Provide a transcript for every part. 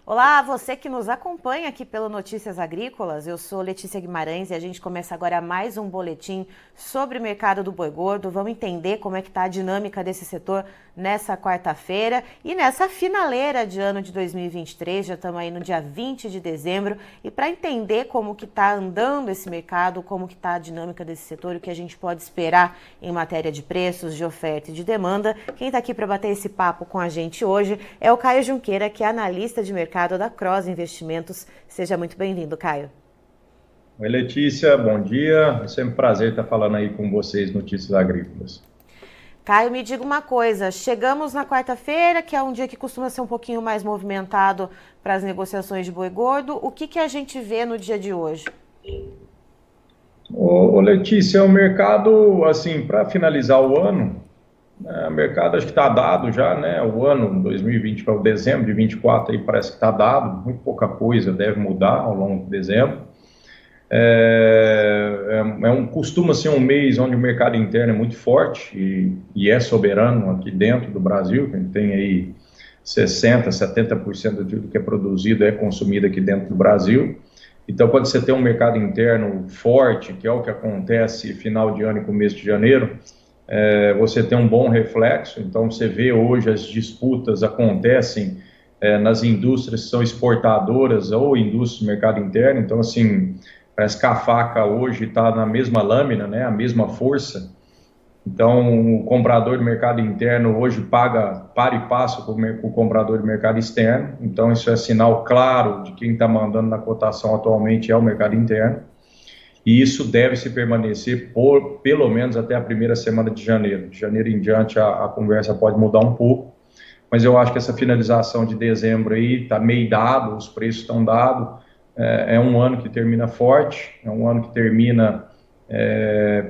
Olá, você que nos acompanha aqui pelo Notícias Agrícolas, eu sou Letícia Guimarães e a gente começa agora mais um boletim sobre o mercado do boi gordo. Vamos entender como é que está a dinâmica desse setor nessa quarta-feira e nessa finaleira de ano de 2023, já estamos aí no dia 20 de dezembro. E para entender como que está andando esse mercado, como que está a dinâmica desse setor e o que a gente pode esperar em matéria de preços, de oferta e de demanda, quem está aqui para bater esse papo com a gente hoje é o Caio Junqueira, que é analista de mercado da Cross Investimentos. Seja muito bem-vindo, Caio. Oi, Letícia, bom dia. É sempre um prazer estar falando aí com vocês, Notícias Agrícolas. Caio, me diga uma coisa, chegamos na quarta-feira, que é um dia que costuma ser um pouquinho mais movimentado para as negociações de boi gordo. O que a gente vê no dia de hoje? Ô, Letícia, o mercado, assim, para finalizar o ano, o mercado acho que está dado já, né? O ano 2020 para o dezembro de 24 aí parece que está dado, muito pouca coisa deve mudar ao longo de dezembro. Costuma ser um mês onde o mercado interno é muito forte e é soberano aqui dentro do Brasil, que a gente tem aí 60%, 70% de tudo que é produzido é consumido aqui dentro do Brasil. Então, quando você tem um mercado interno forte, que é o que acontece final de ano e começo de janeiro, você tem um bom reflexo. Então, você vê hoje as disputas acontecem nas indústrias que são exportadoras ou indústrias do mercado interno. Então, assim, parece que a faca hoje está na mesma lâmina, né, a mesma força. Então, o comprador do mercado interno hoje paga par e passo com o comprador do mercado externo. Então, isso é sinal claro de quem está mandando na cotação atualmente é o mercado interno. E isso deve se permanecer por pelo menos até a primeira semana de janeiro. De janeiro em diante, a conversa pode mudar um pouco. Mas eu acho que essa finalização de dezembro aí está meio dado, os preços estão dados. É um ano que termina forte, é um ano que termina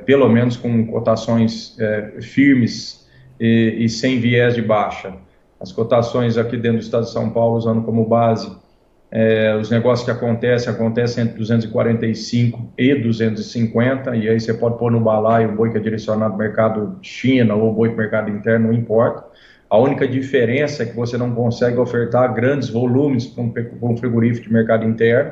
pelo menos com cotações firmes e sem viés de baixa. As cotações aqui dentro do estado de São Paulo, usando como base, os negócios que acontecem entre 245 e 250, e aí você pode pôr no balaio o boi que é direcionado ao mercado China ou o boi para o mercado interno, não importa. A única diferença é que você não consegue ofertar grandes volumes para um frigorífico de mercado interno,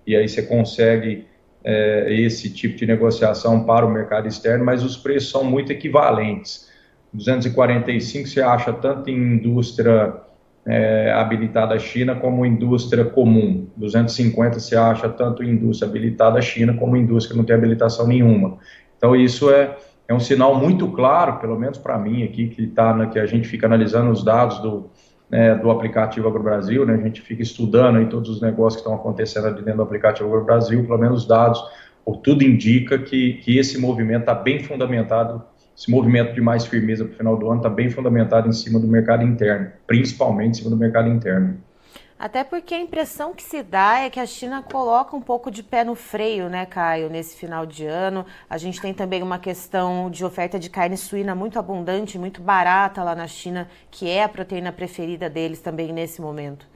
e aí você consegue esse tipo de negociação para o mercado externo, mas os preços são muito equivalentes. 245 você acha tanto em indústria habilitada à China como indústria comum. 250 você acha tanto em indústria habilitada à China como indústria que não tem habilitação nenhuma. Então isso é um sinal muito claro, pelo menos para mim aqui, que a gente fica analisando os dados do aplicativo AgroBrasil, né? A gente fica estudando aí todos os negócios que estão acontecendo ali dentro do aplicativo AgroBrasil, pelo menos os dados, tudo indica que esse movimento está bem fundamentado, esse movimento de mais firmeza para o final do ano está bem fundamentado em cima do mercado interno, principalmente em cima do mercado interno. Até porque a impressão que se dá é que a China coloca um pouco de pé no freio, né, Caio, nesse final de ano. A gente tem também uma questão de oferta de carne suína muito abundante, muito barata lá na China, que é a proteína preferida deles também nesse momento.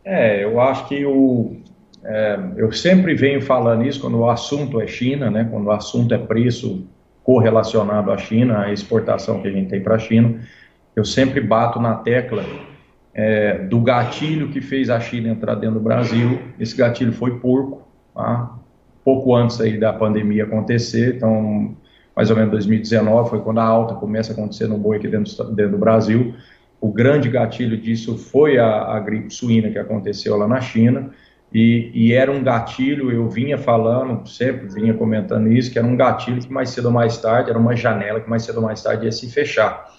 Eu acho que eu sempre venho falando isso quando o assunto é China, né, quando o assunto é preço correlacionado à China, a exportação que a gente tem para a China, eu sempre bato na tecla do gatilho que fez a China entrar dentro do Brasil. Esse gatilho foi porco, tá? Pouco antes aí da pandemia acontecer, então mais ou menos 2019 foi quando a alta começa a acontecer no boi aqui dentro do Brasil. O grande gatilho disso foi a gripe suína que aconteceu lá na China, e era um gatilho, eu vinha falando, sempre vinha comentando isso, que era um gatilho que mais cedo ou mais tarde, era uma janela que mais cedo ou mais tarde ia se fechar,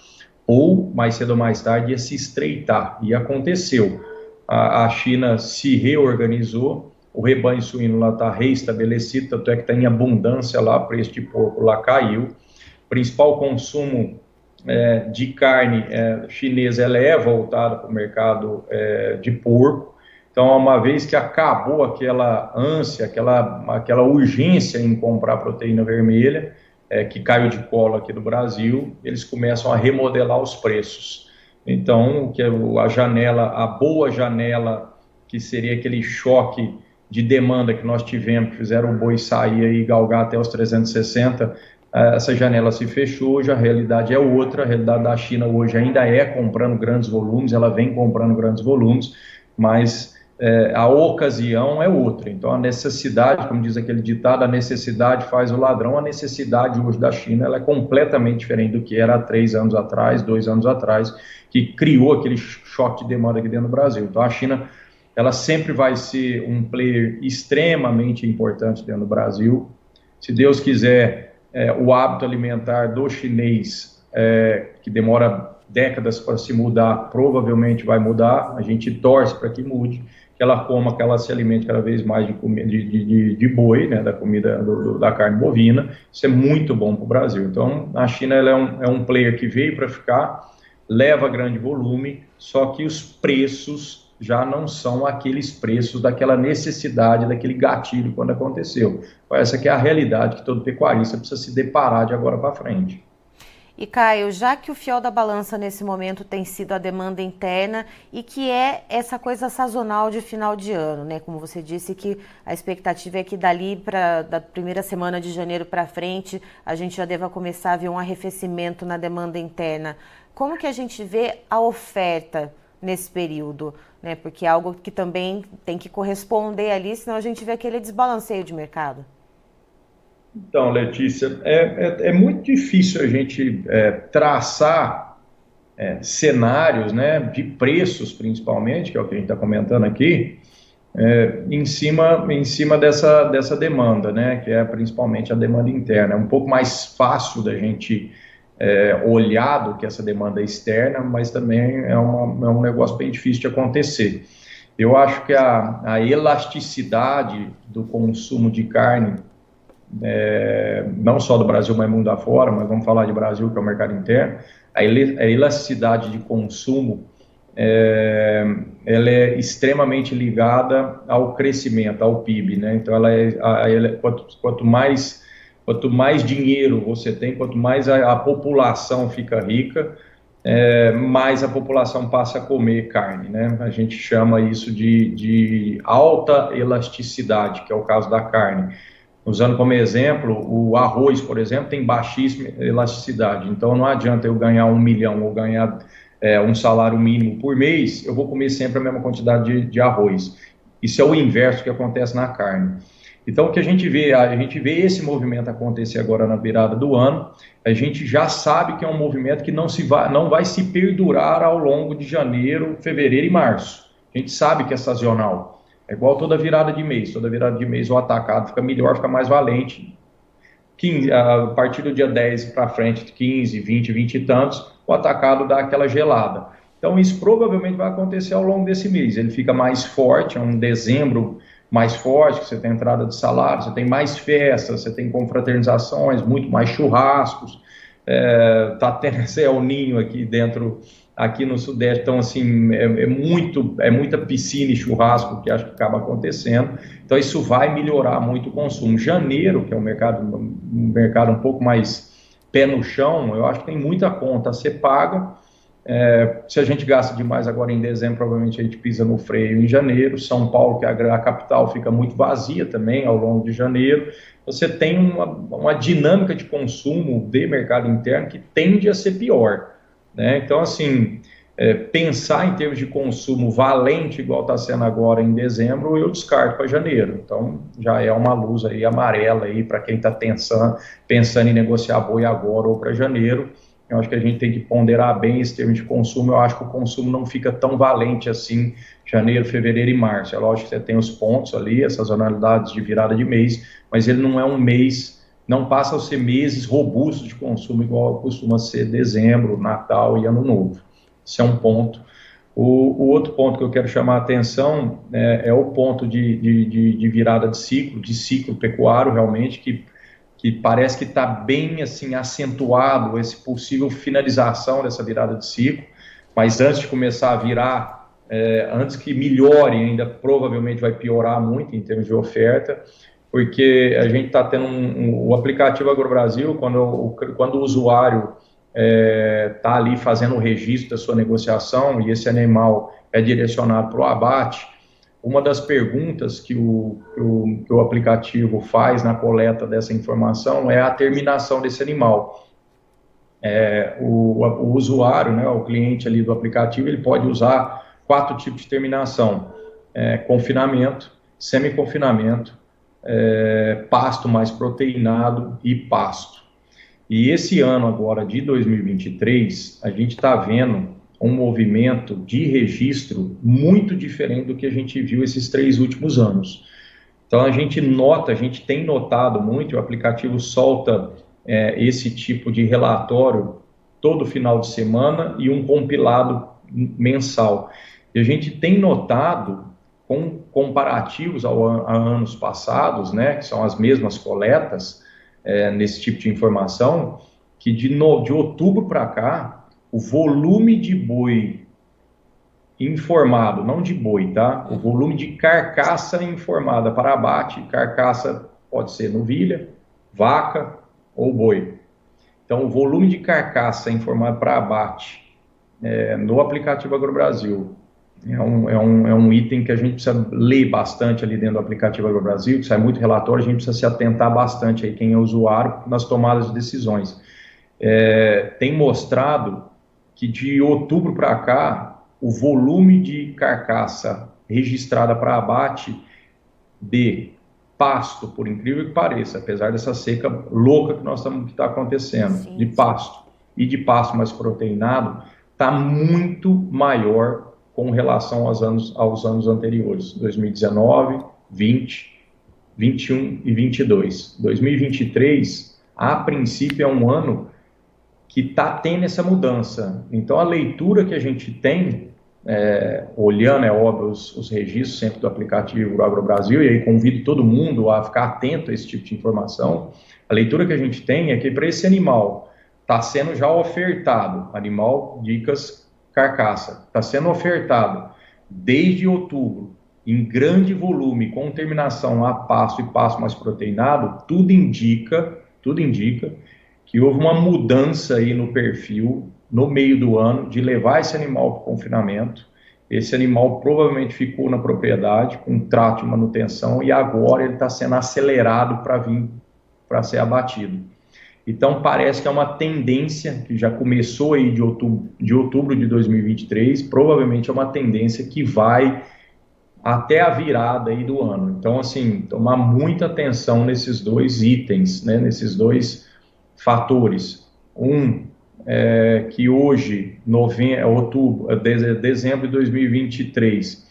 ou mais cedo ou mais tarde ia se estreitar, e aconteceu. A China se reorganizou, o rebanho suíno lá está reestabelecido, tanto é que está em abundância lá, o preço de porco lá caiu, o principal consumo de carne chinesa, ela é voltada para o mercado de porco. Então, uma vez que acabou aquela ânsia, aquela urgência em comprar proteína vermelha, que caiu de colo aqui do Brasil, eles começam a remodelar os preços. Então, a boa janela, que seria aquele choque de demanda que nós tivemos, que fizeram o boi sair e galgar até os 360, essa janela se fechou, hoje a realidade é outra. A realidade da China hoje ainda é comprando grandes volumes, ela vem comprando grandes volumes, mas a ocasião é outra. Então, a necessidade, como diz aquele ditado, a necessidade faz o ladrão. A necessidade hoje da China ela é completamente diferente do que era há 3 anos atrás, 2 anos atrás, que criou aquele choque de demanda aqui dentro do Brasil. Então, a China ela sempre vai ser um player extremamente importante dentro do Brasil. Se Deus quiser, o hábito alimentar do chinês, que demora décadas para se mudar, provavelmente vai mudar. A gente torce para que mude, que ela coma, que ela se alimente cada vez mais de boi, né, da comida da carne bovina. Isso é muito bom para o Brasil. Então, a China ela é um player que veio para ficar, leva grande volume, só que os preços já não são aqueles preços daquela necessidade, daquele gatilho quando aconteceu. Essa que é a realidade que todo pecuarista precisa se deparar de agora para frente. E Caio, já que o fiel da balança nesse momento tem sido a demanda interna e que é essa coisa sazonal de final de ano, né? Como você disse que a expectativa é que da primeira semana de janeiro para frente a gente já deva começar a ver um arrefecimento na demanda interna. Como que a gente vê a oferta nesse período, né? Porque é algo que também tem que corresponder ali, senão a gente vê aquele desbalanceio de mercado. Então, Letícia, é muito difícil a gente traçar cenários, né, de preços, principalmente, que é o que a gente está comentando aqui, em cima dessa demanda, né, que é principalmente a demanda interna. É um pouco mais fácil da gente olhar do que essa demanda externa, mas também é um negócio bem difícil de acontecer. Eu acho que a elasticidade do consumo de carne, não só do Brasil, mas mundo afora, mas vamos falar de Brasil, que é o mercado interno, a elasticidade de consumo, ela é extremamente ligada ao crescimento, ao PIB, né? Então, quanto mais dinheiro você tem, quanto mais a população fica rica, mais a população passa a comer carne, né? A gente chama isso de alta elasticidade, que é o caso da carne. Usando como exemplo, o arroz, por exemplo, tem baixíssima elasticidade. Então, não adianta eu ganhar 1 milhão ou ganhar um salário mínimo por mês, eu vou comer sempre a mesma quantidade de arroz. Isso é o inverso que acontece na carne. Então, o que a gente vê esse movimento acontecer agora na virada do ano, a gente já sabe que é um movimento que não vai se perdurar ao longo de janeiro, fevereiro e março. A gente sabe que é sazonal. É igual toda virada de mês o atacado fica melhor, fica mais valente. A partir do dia 10 para frente, 15, 20, 20 e tantos, o atacado dá aquela gelada. Então, isso provavelmente vai acontecer ao longo desse mês. Ele fica mais forte, é um dezembro mais forte, que você tem entrada de salário, você tem mais festas, você tem confraternizações, muito mais churrascos. Tá tendo esse El Ninho aqui no Sudeste, então assim, muita piscina e churrasco que acho que acaba acontecendo, então isso vai melhorar muito o consumo. Janeiro, que é um mercado um pouco mais pé no chão, eu acho que tem muita conta a ser paga. Se a gente gasta demais agora em dezembro, provavelmente a gente pisa no freio em janeiro. São Paulo, que é a capital, fica muito vazia também ao longo de janeiro. Você tem uma dinâmica de consumo de mercado interno que tende a ser pior, né? Então, assim, pensar em termos de consumo valente, igual está sendo agora em dezembro, eu descarto para janeiro. Então, já é uma luz aí amarela aí para quem está pensando em negociar boi agora ou para janeiro. Eu acho que a gente tem que ponderar bem esse termo de consumo. Eu acho que o consumo não fica tão valente assim, janeiro, fevereiro e março. É lógico que você tem os pontos ali, essas sazonalidades de virada de mês, mas ele não é um mês, não passa a ser meses robustos de consumo, igual costuma ser dezembro, Natal e Ano Novo. Esse é um ponto. O outro ponto que eu quero chamar a atenção é o ponto de virada de ciclo pecuário, realmente, que parece que está bem assim acentuado esse possível finalização dessa virada de ciclo, mas antes de começar a virar, antes que melhore ainda, provavelmente vai piorar muito em termos de oferta, porque a gente está tendo o aplicativo AgroBrasil, quando o usuário está ali fazendo o registro da sua negociação e esse animal é direcionado para o abate, uma das perguntas que o aplicativo faz na coleta dessa informação é a terminação desse animal. O usuário, né, o cliente ali do aplicativo, ele pode usar 4 tipos de terminação. confinamento, semi-confinamento, pasto mais proteinado e pasto. E esse ano agora de 2023, a gente está vendo um movimento de registro muito diferente do que a gente viu esses 3 últimos anos. Então a gente tem notado muito, o aplicativo solta esse tipo de relatório todo final de semana e um compilado mensal. E a gente tem notado, com comparativos a anos passados, né, que são as mesmas coletas nesse tipo de informação, que de outubro para cá, o volume de boi informado, não de boi, tá? O volume de carcaça informada para abate, carcaça pode ser novilha, vaca ou boi. Então, o volume de carcaça informado para abate no aplicativo AgroBrasil é um item que a gente precisa ler bastante ali dentro do aplicativo AgroBrasil, que sai muito relatório, a gente precisa se atentar bastante aí, quem é usuário, nas tomadas de decisões. Tem mostrado que de outubro para cá, o volume de carcaça registrada para abate de pasto, por incrível que pareça, apesar dessa seca louca que está acontecendo, sim, de pasto e de pasto mais proteinado, está muito maior com relação aos anos anteriores, 2019, 20, 21 e 22. 2023, a princípio, é um ano que está tendo essa mudança. Então, a leitura que a gente tem, olhando, é óbvio, os registros sempre do aplicativo AgroBrasil, e aí convido todo mundo a ficar atento a esse tipo de informação, a leitura que a gente tem é que para esse animal está sendo já ofertado, animal dicas carcaça, está sendo ofertado desde outubro, em grande volume, com terminação a pasto e pasto mais proteinado, tudo indica que houve uma mudança aí no perfil, no meio do ano, de levar esse animal para o confinamento. Esse animal provavelmente ficou na propriedade com trato de manutenção e agora ele está sendo acelerado para ser abatido. Então parece que é uma tendência que já começou aí de outubro de 2023, provavelmente é uma tendência que vai até a virada aí do ano. Então, assim, tomar muita atenção nesses 2 itens, né, nesses 2 fatores. Que hoje, dezembro de 2023,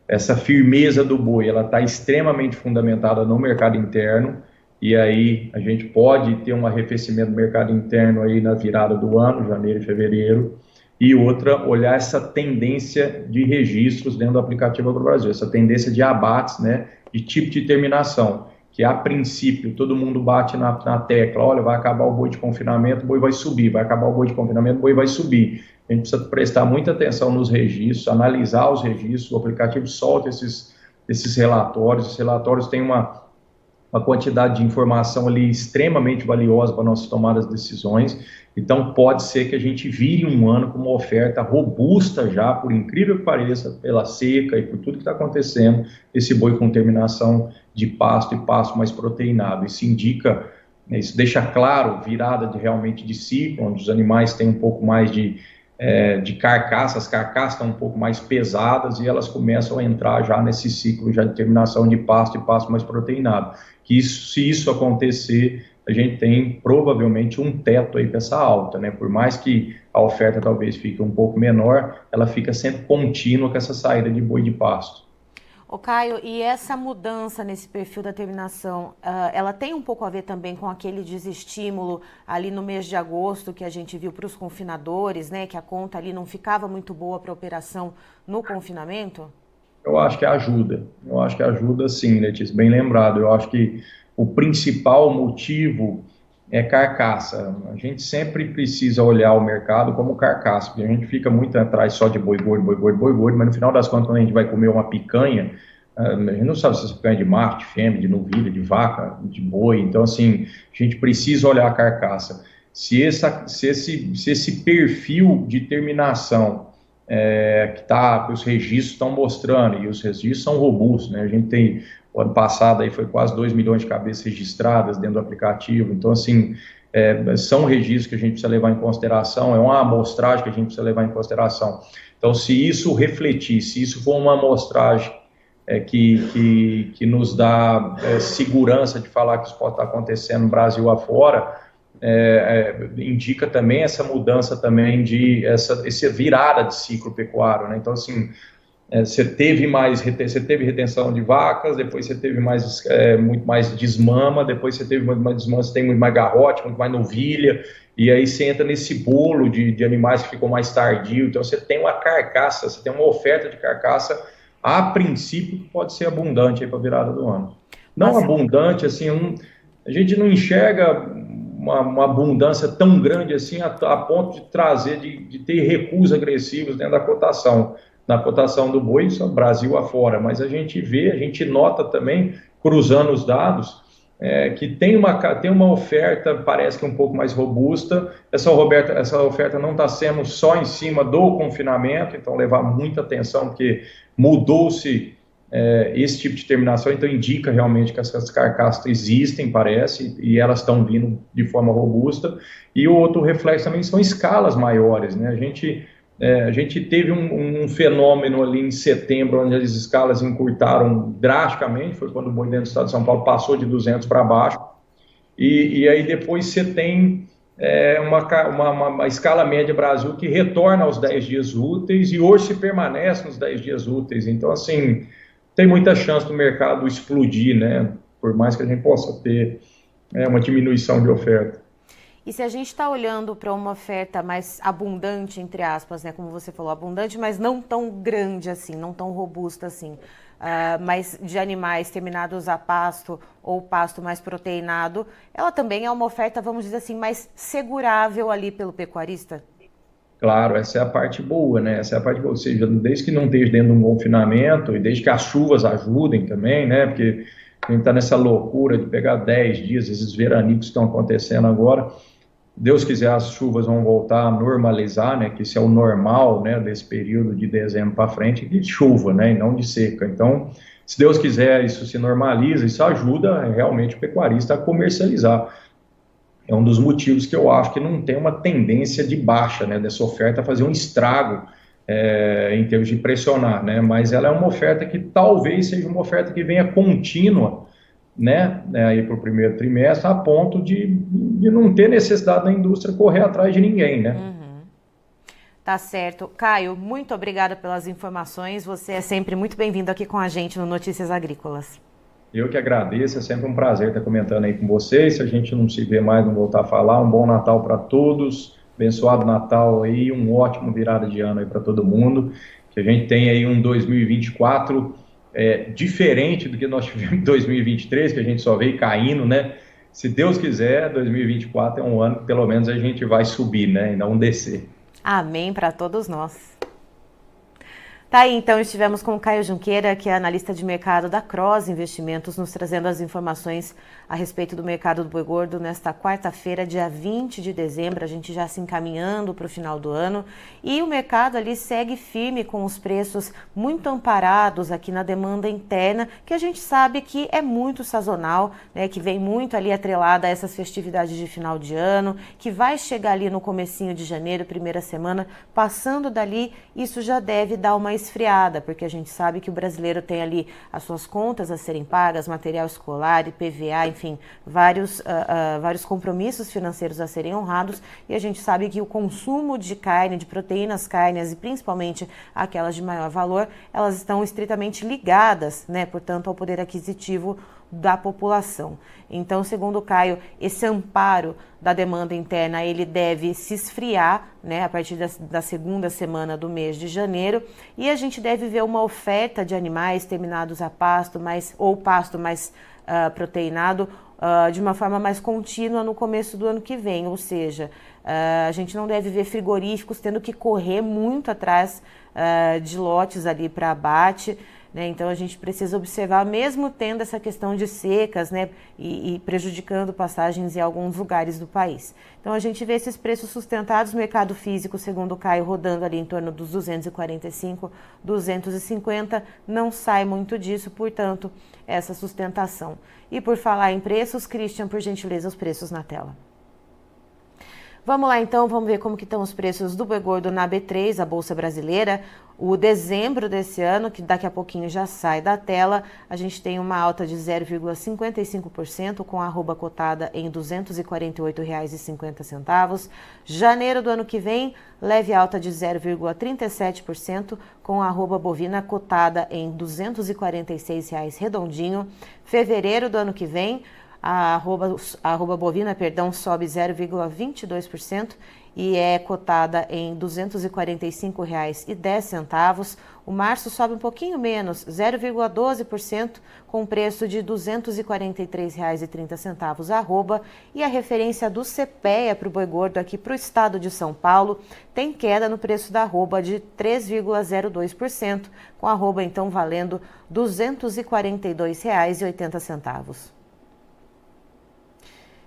essa firmeza do boi, ela está extremamente fundamentada no mercado interno, e aí a gente pode ter um arrefecimento do mercado interno aí na virada do ano, janeiro e fevereiro, e outra, olhar essa tendência de registros dentro do aplicativo AgroBrasil, essa tendência de abates, né, de tipo de terminação, que a princípio todo mundo bate na tecla, olha, vai acabar o boi de confinamento, o boi vai subir, vai acabar o boi de confinamento, o boi vai subir. A gente precisa prestar muita atenção nos registros, analisar os registros, o aplicativo solta esses relatórios têm uma quantidade de informação ali extremamente valiosa para nossas tomadas de decisões. Então pode ser que a gente vire um ano com uma oferta robusta já, por incrível que pareça, pela seca e por tudo que está acontecendo, esse boi com terminação de pasto e pasto mais proteinado. Isso indica, isso deixa claro virada realmente de ciclo, onde os animais têm um pouco mais de carcaça, as carcaças estão um pouco mais pesadas e elas começam a entrar já nesse ciclo já de terminação de pasto e pasto mais proteinado. Se isso acontecer, a gente tem provavelmente um teto aí para essa alta, né? Por mais que a oferta talvez fique um pouco menor, ela fica sempre contínua com essa saída de boi de pasto. Ô Caio, e essa mudança nesse perfil da terminação, ela tem um pouco a ver também com aquele desestímulo ali no mês de agosto que a gente viu para os confinadores, né? Que a conta ali não ficava muito boa para a operação no confinamento? Eu acho que ajuda sim, Letícia, bem lembrado. Eu acho que o principal motivo é carcaça. A gente sempre precisa olhar o mercado como carcaça, porque a gente fica muito atrás só de boi gordo, mas no final das contas, quando a gente vai comer uma picanha, a gente não sabe se essa picanha é de macho, de fêmea, de novilha, de vaca, de boi. Então, assim, a gente precisa olhar a carcaça. Se esse perfil de terminação que os registros estão mostrando, e os registros são robustos, né? A gente tem, o ano passado aí foi quase 2 milhões de cabeças registradas dentro do aplicativo, então assim, são registros que a gente precisa levar em consideração, é uma amostragem que a gente precisa levar em consideração. Então, se isso refletir, se isso for uma amostragem que nos dá segurança de falar que isso pode estar acontecendo no Brasil afora, indica também essa mudança também essa virada de ciclo pecuário, né? Então, assim, você teve retenção de vacas, depois você teve muito mais desmama, depois você teve muito mais desmama, você tem muito mais garrote, muito mais novilha, e aí você entra nesse bolo de animais que ficou mais tardio. Então você tem uma carcaça, você tem uma oferta de carcaça, a princípio, que pode ser abundante para a virada do ano. Não abundante, assim, a gente não enxerga uma abundância tão grande assim a ponto de trazer, de ter recuos agressivos dentro da cotação. Na cotação do boi, isso é o Brasil afora, mas a gente nota também, cruzando os dados, que tem uma oferta, parece que um pouco mais robusta. Essa oferta não está sendo só em cima do confinamento, então levar muita atenção, porque mudou-se esse tipo de terminação, então indica realmente que essas carcaças existem, parece, e elas estão vindo de forma robusta. E o outro reflexo também são escalas maiores, né? A gente teve um fenômeno ali em setembro, onde as escalas encurtaram drasticamente, foi quando o boi dentro do estado de São Paulo passou de 200 para baixo, e aí depois você tem uma escala média Brasil que retorna aos 10 dias úteis, e hoje se permanece nos 10 dias úteis. Então, assim, tem muita chance do mercado explodir, né? Por mais que a gente possa ter uma diminuição de oferta. E se a gente está olhando para uma oferta mais abundante, entre aspas, né, como você falou, abundante, mas não tão grande assim, não tão robusta assim, mas de animais terminados a pasto ou pasto mais proteinado, ela também é uma oferta, vamos dizer assim, mais segurável ali pelo pecuarista? Claro, essa é a parte boa, né? Essa é a parte boa, ou seja, desde que não esteja dentro de um confinamento e desde que as chuvas ajudem também, né? Porque a gente está nessa loucura de pegar 10 dias, esses veranicos que estão acontecendo agora. Deus quiser, as chuvas vão voltar a normalizar, né? Que isso é o normal, né? Desse período de dezembro para frente, de chuva, né? E não de seca. Então, se Deus quiser, isso se normaliza, isso ajuda realmente o pecuarista a comercializar. É um dos motivos que eu acho que não tem uma tendência de baixa, né? Dessa oferta fazer um estrago em termos de pressionar, né? Mas ela é uma oferta que talvez seja uma oferta que venha contínua, né, aí para o primeiro trimestre, a ponto de não ter necessidade da indústria correr atrás de ninguém, né? Tá certo. Caio, muito obrigada pelas informações. Você é sempre muito bem-vindo aqui com a gente no Notícias Agrícolas. Eu que agradeço, é sempre um prazer estar comentando aí com vocês. Se a gente não se vê mais, não voltar a falar, um bom Natal para todos, abençoado Natal aí, um ótimo virada de ano aí para todo mundo, que a gente tem aí um 2024 diferente do que nós tivemos em 2023, que a gente só veio caindo, né? Se Deus quiser, 2024 é um ano que pelo menos a gente vai subir, né? E não descer. Amém para todos nós. Tá aí, então, estivemos com o Caio Junqueira, que é analista de mercado da Cross Investimentos, nos trazendo as informações a respeito do mercado do boi gordo nesta quarta-feira, dia 20 de dezembro, a gente já se encaminhando para o final do ano. E o mercado ali segue firme com os preços muito amparados aqui na demanda interna, que a gente sabe que é muito sazonal, né, que vem muito ali atrelada a essas festividades de final de ano, que vai chegar ali no comecinho de janeiro, primeira semana, passando dali, isso já deve dar uma esfriada, porque a gente sabe que o brasileiro tem ali as suas contas a serem pagas, material escolar, IPVA, enfim, vários compromissos financeiros a serem honrados, e a gente sabe que o consumo de carne, de proteínas carnes, e principalmente aquelas de maior valor, elas estão estritamente ligadas, né, portanto, ao poder aquisitivo da população. Então, segundo o Caio, esse amparo da demanda interna, ele deve se esfriar, né, a partir da segunda semana do mês de janeiro, e a gente deve ver uma oferta de animais terminados a pasto ou pasto mais proteinado de uma forma mais contínua no começo do ano que vem, ou seja, a gente não deve ver frigoríficos tendo que correr muito atrás de lotes ali para abate, né? Então a gente precisa observar, mesmo tendo essa questão de secas, né, e prejudicando passagens em alguns lugares do país. Então a gente vê esses preços sustentados, mercado físico, segundo o Caio, rodando ali em torno dos 245, 250, não sai muito disso, portanto, essa sustentação. E por falar em preços, Christian, por gentileza, os preços na tela. Vamos lá então, vamos ver como que estão os preços do boi gordo na B3, a Bolsa Brasileira. O dezembro desse ano, que daqui a pouquinho já sai da tela, a gente tem uma alta de 0,55%, com a arroba cotada em R$ 248,50. Janeiro do ano que vem, leve alta de 0,37%, com a arroba bovina cotada em R$ 246 redondinho. Fevereiro do ano que vem, a arroba bovina, sobe 0,22% e é cotada em R$ 245,10. O março sobe um pouquinho menos, 0,12%, com preço de R$ 243,30 a arroba. E a referência do CPEA para o boi gordo aqui para o estado de São Paulo tem queda no preço da arroba de 3,02%, com a arroba então valendo R$ 242,80.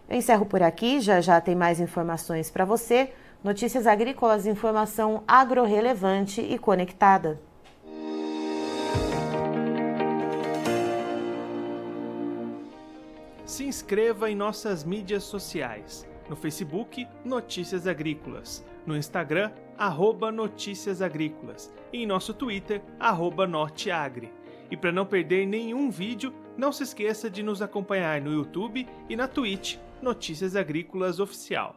Eu encerro por aqui, já tem mais informações para você. Notícias Agrícolas, informação agro-relevante e conectada. Se inscreva em nossas mídias sociais. No Facebook, Notícias Agrícolas. No Instagram, @Notícias Agrícolas. E em nosso Twitter, @Norteagri. E para não perder nenhum vídeo, não se esqueça de nos acompanhar no YouTube e na Twitch, Notícias Agrícolas Oficial.